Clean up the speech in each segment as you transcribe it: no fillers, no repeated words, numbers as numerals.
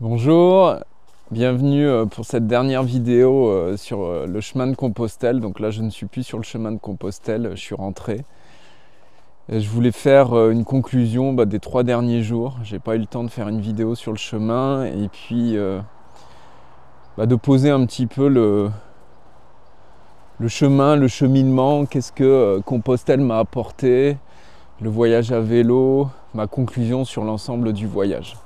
Bonjour, bienvenue pour cette dernière vidéo sur le chemin de Compostelle. Donc là je ne suis plus sur le chemin de Compostelle, je suis rentré. Et je voulais faire une conclusion des 3 derniers jours. J'ai pas eu le temps de faire une vidéo sur le chemin et puis de poser un petit peu le chemin, le cheminement, qu'est-ce que Compostelle m'a apporté, le voyage à vélo, ma conclusion sur l'ensemble du voyage.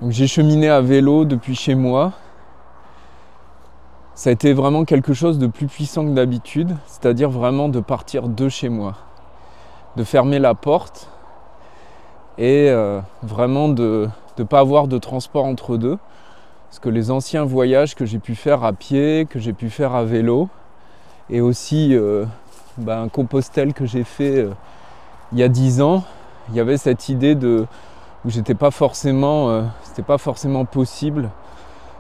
Donc j'ai cheminé à vélo depuis chez moi. Ça a été vraiment quelque chose de plus puissant que d'habitude, c'est-à-dire vraiment de partir de chez moi, de fermer la porte et vraiment de ne pas avoir de transport entre deux. Parce que les anciens voyages que j'ai pu faire à pied, que j'ai pu faire à vélo, et aussi un Compostelle que j'ai fait il y a 10 ans, il y avait cette idée où c'était pas forcément possible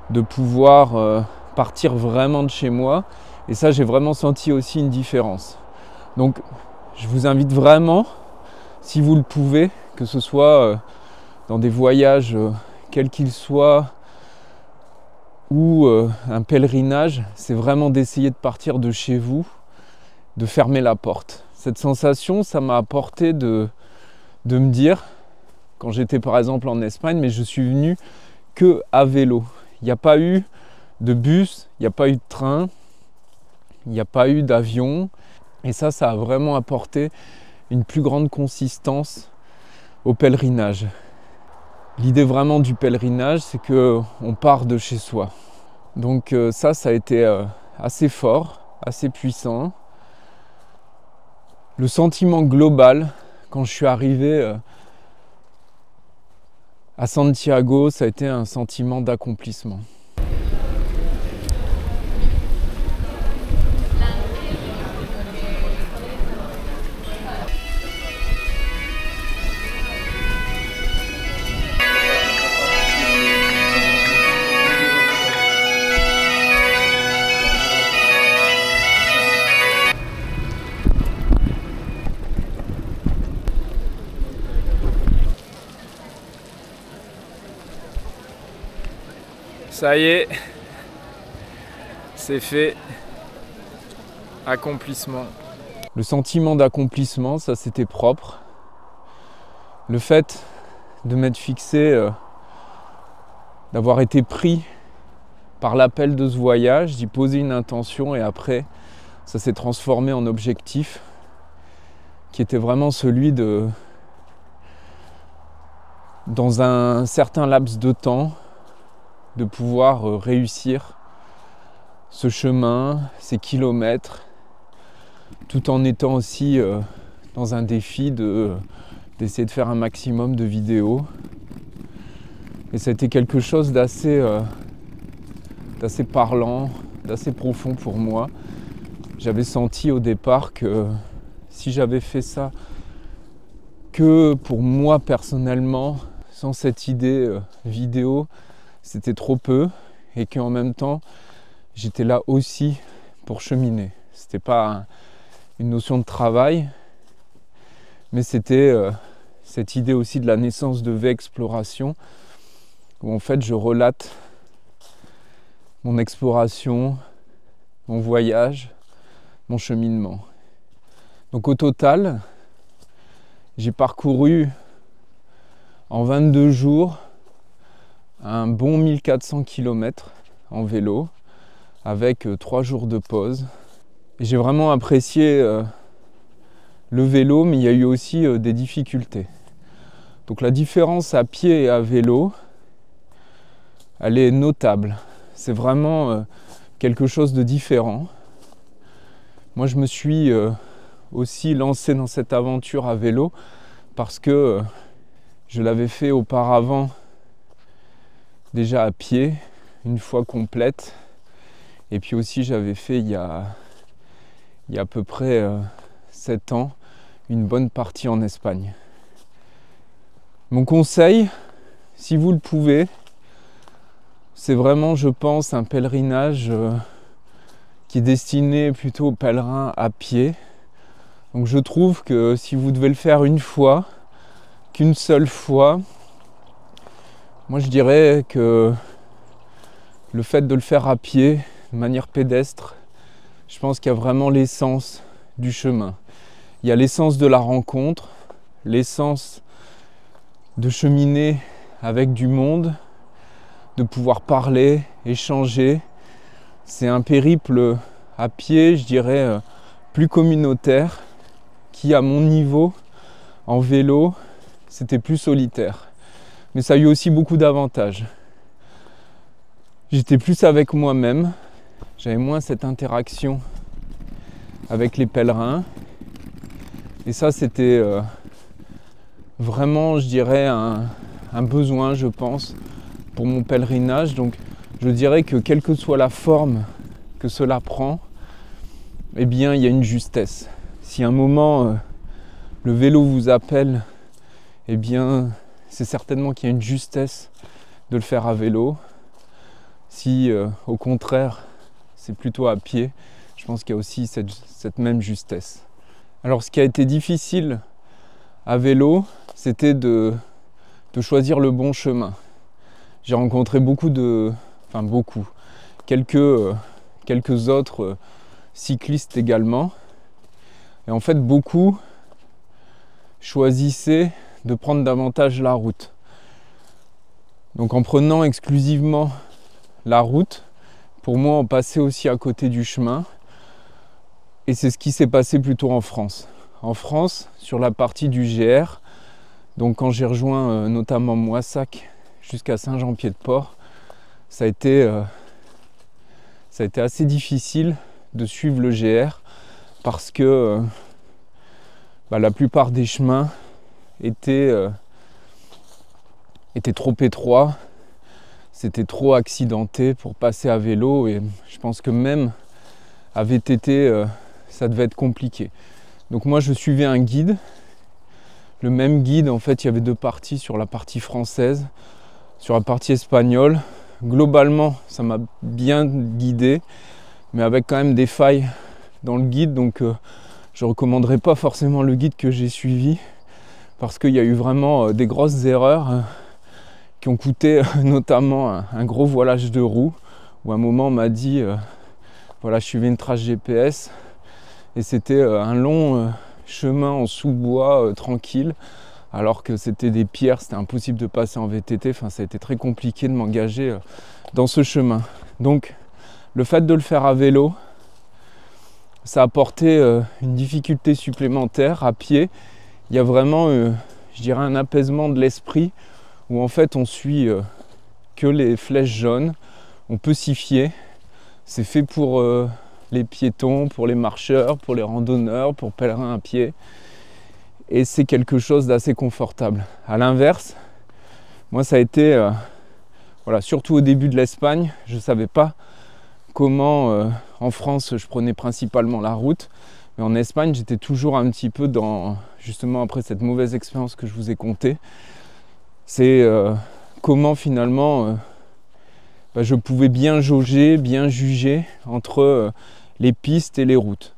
de pouvoir partir vraiment de chez moi. Et ça, j'ai vraiment senti aussi une différence. Donc, je vous invite vraiment, si vous le pouvez, que ce soit dans des voyages, quels qu'ils soient, ou un pèlerinage, c'est vraiment d'essayer de partir de chez vous, de fermer la porte. Cette sensation, ça m'a apporté de me dire, quand j'étais par exemple en Espagne, mais je suis venu que à vélo. Il n'y a pas eu de bus, il n'y a pas eu de train, il n'y a pas eu d'avion. Et ça a vraiment apporté une plus grande consistance au pèlerinage. L'idée vraiment du pèlerinage, c'est qu'on part de chez soi. Donc ça a été assez fort, assez puissant. Le sentiment global, quand je suis arrivé à Santiago, ça a été un sentiment d'accomplissement. Ça y est, c'est fait. Accomplissement. Le sentiment d'accomplissement, ça c'était propre. Le fait de m'être fixé, d'avoir été pris par l'appel de ce voyage, d'y poser une intention et après, ça s'est transformé en objectif qui était vraiment celui dans un certain laps de temps, de pouvoir réussir ce chemin, ces kilomètres, tout en étant aussi dans un défi d'essayer de faire un maximum de vidéos. Et ça a été quelque chose d'assez parlant, d'assez profond pour moi. J'avais senti au départ que si j'avais fait ça que pour moi personnellement, sans cette idée vidéo, c'était trop peu et qu'en même temps, j'étais là aussi pour cheminer. C'était pas une notion de travail, mais c'était cette idée aussi de la naissance de V-Exploration, où en fait je relate mon exploration, mon voyage, mon cheminement. Donc au total, j'ai parcouru en 22 jours un bon 1400 km en vélo avec 3 jours de pause. Et j'ai vraiment apprécié le vélo, mais il y a eu aussi des difficultés. Donc la différence à pied et à vélo, elle est notable. C'est vraiment quelque chose de différent. Moi, je me suis aussi lancé dans cette aventure à vélo parce que je l'avais fait auparavant déjà à pied, une fois complète. Et puis aussi j'avais fait il y a à peu près 7 ans une bonne partie en Espagne. Mon conseil, si vous le pouvez, c'est vraiment, je pense, un pèlerinage qui est destiné plutôt aux pèlerins à pied. Donc je trouve que si vous devez le faire une fois, qu'une seule fois, moi je dirais que le fait de le faire à pied, de manière pédestre, je pense qu'il y a vraiment l'essence du chemin. Il y a l'essence de la rencontre, l'essence de cheminer avec du monde, de pouvoir parler, échanger. C'est un périple à pied, je dirais, plus communautaire, qui à mon niveau, en vélo, c'était plus solitaire. Mais ça a eu aussi beaucoup d'avantages. J'étais plus avec moi-même, j'avais moins cette interaction avec les pèlerins. Et ça, c'était vraiment, je dirais, un besoin, je pense, pour mon pèlerinage. Donc, je dirais que quelle que soit la forme que cela prend, eh bien, il y a une justesse. Si à un moment, le vélo vous appelle, eh bien, c'est certainement qu'il y a une justesse de le faire à vélo. Si, au contraire, c'est plutôt à pied, je pense qu'il y a aussi cette même justesse. Alors, ce qui a été difficile à vélo, c'était de choisir le bon chemin. J'ai rencontré quelques autres cyclistes également. Et en fait, beaucoup choisissaient de prendre davantage la route. Donc en prenant exclusivement la route, pour moi, on passait aussi à côté du chemin. Et c'est ce qui s'est passé plutôt en France. En France, sur la partie du GR, donc quand j'ai rejoint notamment Moissac jusqu'à Saint-Jean-Pied-de-Port, ça a été assez difficile de suivre le GR parce que la plupart des chemins étaient trop étroits, c'était trop accidenté pour passer à vélo et je pense que même à VTT, ça devait être compliqué. Donc moi je suivais un guide. Le même guide, en fait, il y avait deux parties sur la partie française, sur la partie espagnole. Globalement, ça m'a bien guidé, mais avec quand même des failles dans le guide. Donc je ne recommanderais pas forcément le guide que j'ai suivi, parce qu'il y a eu vraiment des grosses erreurs qui ont coûté notamment un gros voilage de roue, où à un moment on m'a dit, voilà, je suivais une trace GPS, et c'était un long chemin en sous-bois tranquille, alors que c'était des pierres, c'était impossible de passer en VTT. Enfin, ça a été très compliqué de m'engager dans ce chemin. Donc, le fait de le faire à vélo, ça a apporté une difficulté supplémentaire. À pied, il y a vraiment, je dirais, un apaisement de l'esprit où en fait on suit que les flèches jaunes, on peut s'y fier. C'est fait pour les piétons, pour les marcheurs, pour les randonneurs, pour pèlerins à pied. Et c'est quelque chose d'assez confortable. À l'inverse, moi ça a été, surtout au début de l'Espagne, je ne savais pas comment, en France je prenais principalement la route, mais en Espagne j'étais toujours un petit peu dans, justement après cette mauvaise expérience que je vous ai contée, c'est comment finalement je pouvais bien jauger, bien juger entre les pistes et les routes.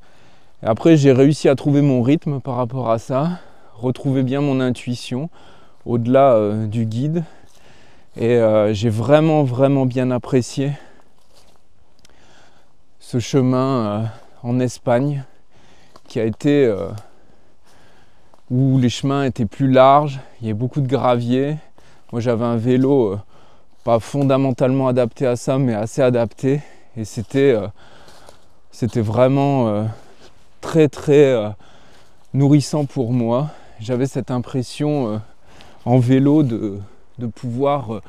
Et après, j'ai réussi à trouver mon rythme par rapport à ça, retrouver bien mon intuition au-delà du guide. Et j'ai vraiment bien apprécié ce chemin en Espagne qui a été où les chemins étaient plus larges, il y avait beaucoup de gravier. Moi, j'avais un vélo pas fondamentalement adapté à ça, mais assez adapté. Et c'était vraiment très nourrissant pour moi. J'avais cette impression en vélo de pouvoir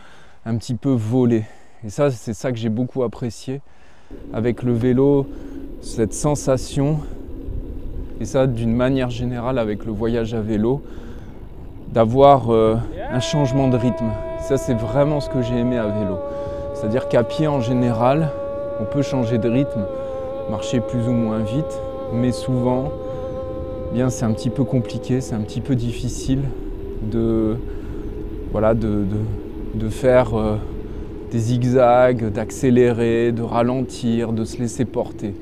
un petit peu voler. Et ça, c'est ça que j'ai beaucoup apprécié avec le vélo, cette sensation, et ça d'une manière générale avec le voyage à vélo, d'avoir un changement de rythme. Ça, c'est vraiment ce que j'ai aimé à vélo. C'est-à-dire qu'à pied en général, On peut changer de rythme, marcher plus ou moins vite, mais souvent, bien c'est un petit peu compliqué, c'est un petit peu difficile de faire des zigzags, d'accélérer, de ralentir, de se laisser porter.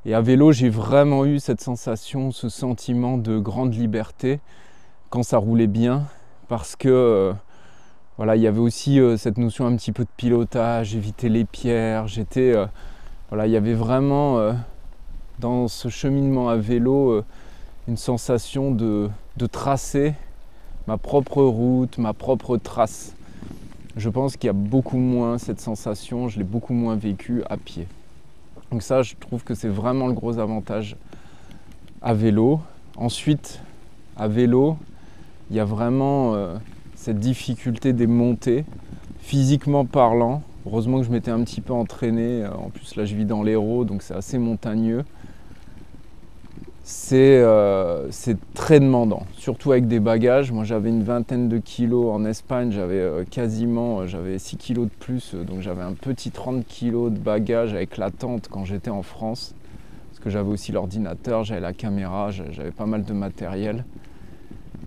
Et à vélo, j'ai vraiment eu cette sensation, ce sentiment de grande liberté quand ça roulait bien, parce que il y avait aussi cette notion un petit peu de pilotage, éviter les pierres. Il y avait vraiment dans ce cheminement à vélo une sensation de tracer ma propre route, ma propre trace. Je pense qu'il y a beaucoup moins cette sensation, je l'ai beaucoup moins vécu à pied. Donc ça, je trouve que c'est vraiment le gros avantage à vélo. Ensuite, à vélo, il y a vraiment cette difficulté des montées, physiquement parlant. Heureusement que je m'étais un petit peu entraîné. En plus, là, je vis dans l'Hérault, donc c'est assez montagneux. C'est très demandant, surtout avec des bagages. Moi, j'avais une vingtaine de kilos en Espagne, j'avais 6 kilos de plus, donc j'avais un petit 30 kilos de bagages avec la tente quand j'étais en France, parce que j'avais aussi l'ordinateur, j'avais la caméra, j'avais pas mal de matériel.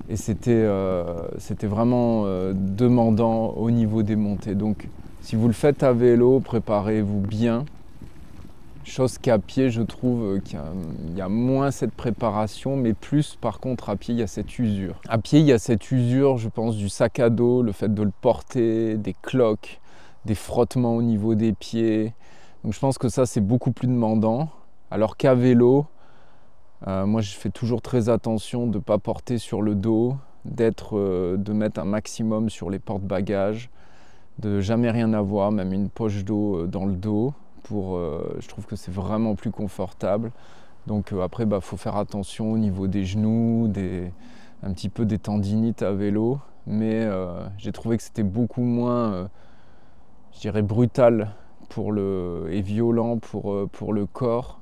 Et c'était vraiment demandant au niveau des montées. Donc, si vous le faites à vélo, préparez-vous bien. Chose qu'à pied, je trouve qu'il y a moins cette préparation, mais plus par contre à pied, il y a cette usure. À pied, il y a cette usure, je pense, du sac à dos, le fait de le porter, des cloques, des frottements au niveau des pieds. Donc je pense que ça, c'est beaucoup plus demandant. Alors qu'à vélo, moi je fais toujours très attention de ne pas porter sur le dos, de mettre un maximum sur les porte-bagages, de jamais rien avoir, même une poche d'eau dans le dos. Je trouve que c'est vraiment plus confortable. Donc après, faut faire attention au niveau des genoux, un petit peu des tendinites à vélo. Mais j'ai trouvé que c'était beaucoup moins, je dirais, brutal et violent pour le corps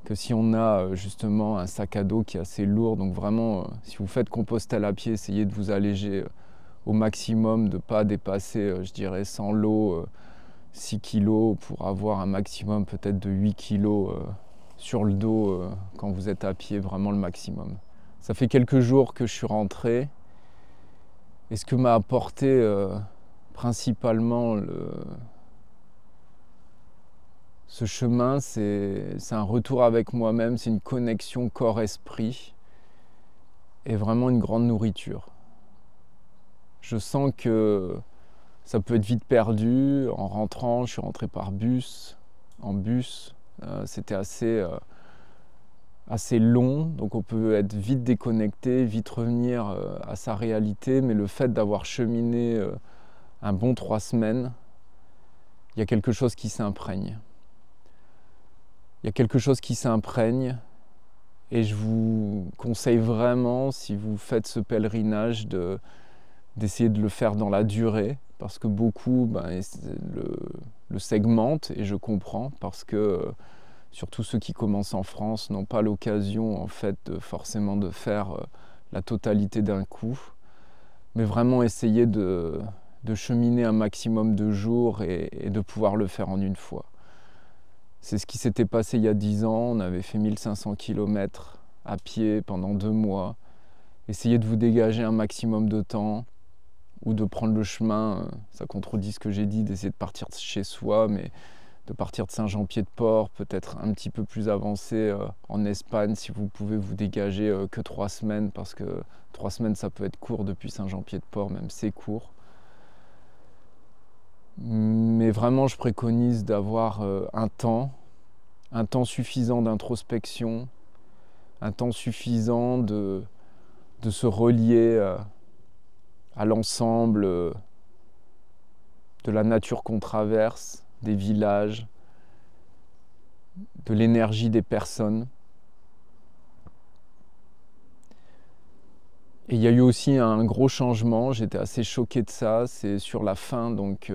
que si on a justement un sac à dos qui est assez lourd. Donc vraiment, si vous faites Compostelle à pied, essayez de vous alléger au maximum, de ne pas dépasser, je dirais, sans l'eau, 6 kg pour avoir un maximum peut-être de 8 kg sur le dos quand vous êtes à pied, vraiment le maximum. Ça fait quelques jours que je suis rentré et ce que m'a apporté principalement ce chemin, c'est un retour avec moi-même, c'est une connexion corps-esprit et vraiment une grande nourriture. Je sens que ça peut être vite perdu. En rentrant, je suis rentré en bus. C'était assez long, donc on peut être vite déconnecté, vite revenir à sa réalité. Mais le fait d'avoir cheminé un bon 3 semaines, il y a quelque chose qui s'imprègne. Il y a quelque chose qui s'imprègne et je vous conseille vraiment, si vous faites ce pèlerinage, d'essayer de le faire dans la durée. Parce que beaucoup le segmentent et je comprends parce que surtout ceux qui commencent en France n'ont pas l'occasion en fait forcément de faire la totalité d'un coup, mais vraiment essayer de cheminer un maximum de jours et de pouvoir le faire en une fois. C'est ce qui s'était passé il y a 10 ans, on avait fait 1500 km à pied pendant 2 mois. Essayez de vous dégager un maximum de temps, ou de prendre le chemin, ça contredit ce que j'ai dit, d'essayer de partir de chez soi, mais de partir de Saint-Jean-Pied-de-Port, peut-être un petit peu plus avancé en Espagne, si vous pouvez vous dégager que 3 semaines, parce que 3 semaines ça peut être court depuis Saint-Jean-Pied-de-Port, même c'est court. Mais vraiment je préconise d'avoir un temps suffisant d'introspection, un temps suffisant de se relier à l'ensemble de la nature qu'on traverse, des villages, de l'énergie des personnes. Et il y a eu aussi un gros changement, j'étais assez choqué de ça, c'est sur la fin, donc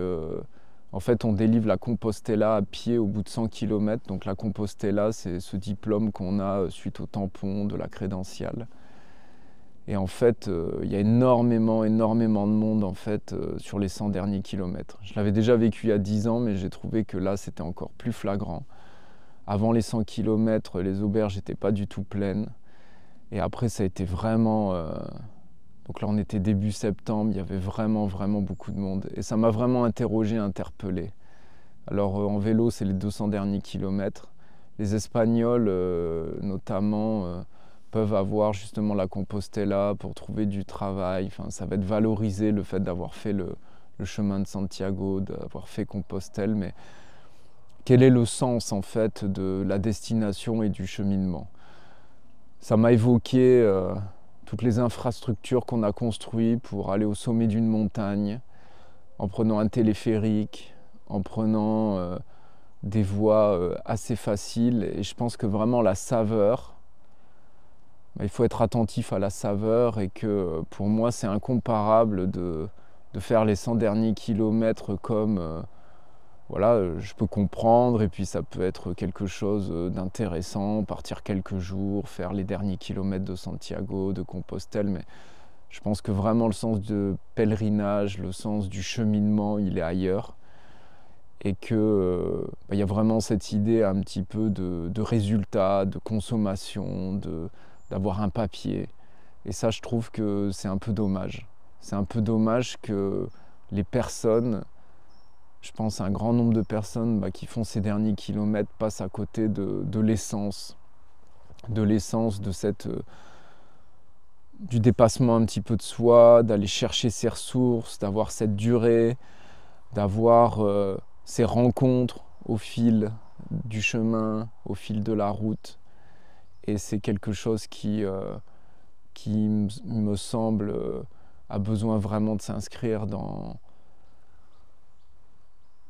en fait on délivre la Compostela à pied au bout de 100 km, donc la Compostela c'est ce diplôme qu'on a suite au tampon de la crédentiale. Et en fait, il y a énormément de monde en fait, sur les 100 derniers kilomètres. Je l'avais déjà vécu il y a 10 ans, mais j'ai trouvé que là, c'était encore plus flagrant. Avant les 100 km, les auberges n'étaient pas du tout pleines. Et après, ça a été vraiment... Donc là, on était début septembre, il y avait vraiment beaucoup de monde. Et ça m'a vraiment interrogé, interpellé. Alors, en vélo, c'est les 200 derniers kilomètres. Les Espagnols, notamment, peuvent avoir justement la Compostela pour trouver du travail. Enfin, ça va être valorisé, le fait d'avoir fait le chemin de Santiago, d'avoir fait Compostelle. Mais quel est le sens, en fait, de la destination et du cheminement? Ça m'a évoqué toutes les infrastructures qu'on a construites pour aller au sommet d'une montagne, en prenant un téléphérique, en prenant des voies assez faciles. Et je pense que vraiment la saveur, il faut être attentif à la saveur et que pour moi c'est incomparable de faire les 100 derniers kilomètres comme voilà, je peux comprendre, et puis ça peut être quelque chose d'intéressant, partir quelques jours, faire les derniers kilomètres de Santiago, de Compostelle, mais je pense que vraiment le sens du pèlerinage, le sens du cheminement, il est ailleurs. Et que y a vraiment cette idée un petit peu de résultat, de consommation, d'avoir un papier. Et ça, je trouve que c'est un peu dommage. C'est un peu dommage que les personnes, je pense à un grand nombre de personnes qui font ces derniers kilomètres, passent à côté de l'essence, de cette... du dépassement un petit peu de soi, d'aller chercher ses ressources, d'avoir cette durée, d'avoir ces rencontres au fil du chemin, au fil de la route. Et c'est quelque chose qui me semble a besoin vraiment de s'inscrire dans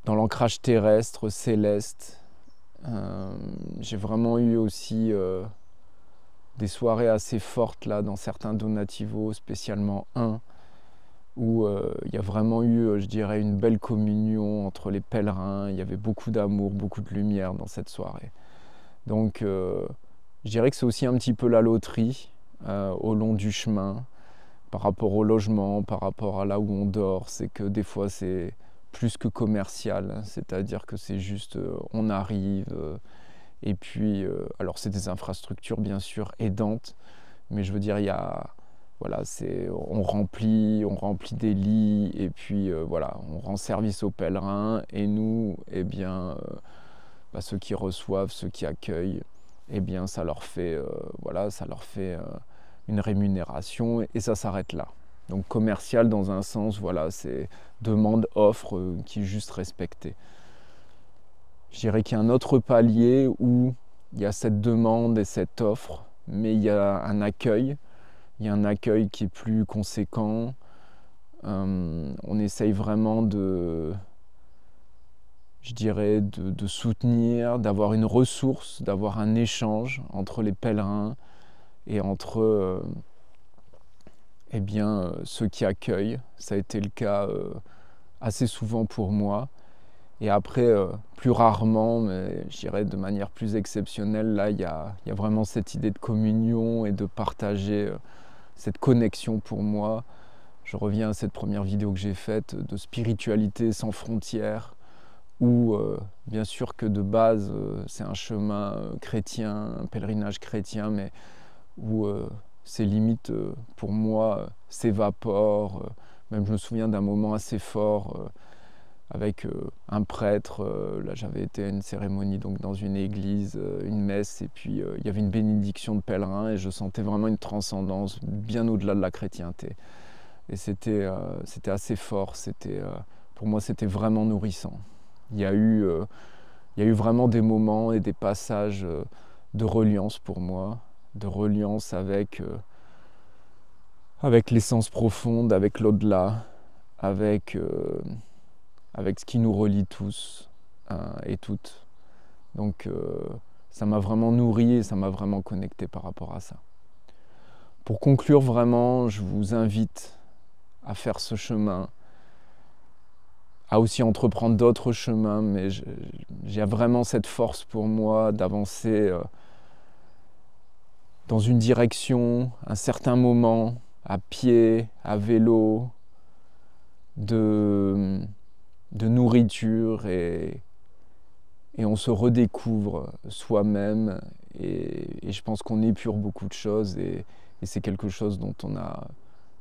l'ancrage terrestre, céleste. J'ai vraiment eu aussi des soirées assez fortes là dans certains donativos, spécialement un, où il y a vraiment eu, je dirais, une belle communion entre les pèlerins. Il y avait beaucoup d'amour, beaucoup de lumière dans cette soirée. Donc je dirais que c'est aussi un petit peu la loterie au long du chemin, par rapport au logement, par rapport à là où on dort. C'est que des fois c'est plus que commercial, c'est-à-dire que c'est juste on arrive et puis alors c'est des infrastructures bien sûr aidantes, mais je veux dire il y a voilà, on remplit des lits et puis voilà, on rend service aux pèlerins, et nous, eh bien, ceux qui reçoivent, ceux qui accueillent, eh bien, ça leur fait, voilà, ça leur fait une rémunération, et ça s'arrête là. Donc commercial dans un sens, voilà, c'est demande-offre qui est juste respectée. Je dirais qu'il y a un autre palier où il y a cette demande et cette offre, mais il y a un accueil. Il y a un accueil qui est plus conséquent. On essaye vraiment de soutenir, d'avoir une ressource, d'avoir un échange entre les pèlerins et entre ceux qui accueillent. Ça a été le cas assez souvent pour moi. Et après, plus rarement, mais je dirais de manière plus exceptionnelle, là, il y a vraiment cette idée de communion et de partager cette connexion pour moi. Je reviens à cette première vidéo que j'ai faite de spiritualité sans frontières, où bien sûr que de base c'est un chemin chrétien, un pèlerinage chrétien, mais où ces limites pour moi s'évaporent. Même je me souviens d'un moment assez fort avec un prêtre. Là j'avais été à une cérémonie donc dans une église, une messe, et puis il y avait une bénédiction de pèlerins, et je sentais vraiment une transcendance bien au-delà de la chrétienté. Et c'était assez fort, pour moi c'était vraiment nourrissant. Il y a eu vraiment des moments et des passages de reliance pour moi, de reliance avec l'essence profonde, avec l'au-delà, avec ce qui nous relie tous et toutes. Donc ça m'a vraiment nourri et ça m'a vraiment connecté par rapport à ça. Pour conclure vraiment, je vous invite à faire ce chemin, à aussi entreprendre d'autres chemins, mais j'ai vraiment cette force pour moi d'avancer dans une direction, un certain moment, à pied, à vélo, de nourriture et on se redécouvre soi-même et je pense qu'on épure beaucoup de choses et c'est quelque chose dont on a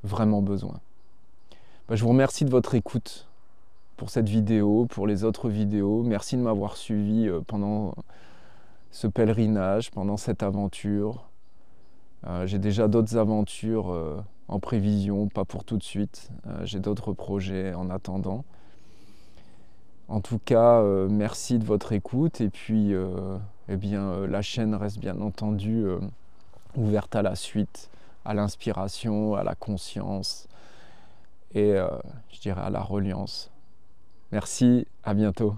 vraiment besoin. Je vous remercie de votre écoute pour cette vidéo, pour les autres vidéos. Merci de m'avoir suivi pendant ce pèlerinage, pendant cette aventure. J'ai déjà d'autres aventures en prévision, pas pour tout de suite. J'ai d'autres projets en attendant. En tout cas, merci de votre écoute et puis la chaîne reste bien entendu ouverte à la suite, à l'inspiration, à la conscience et je dirais à la reliance. Merci, à bientôt.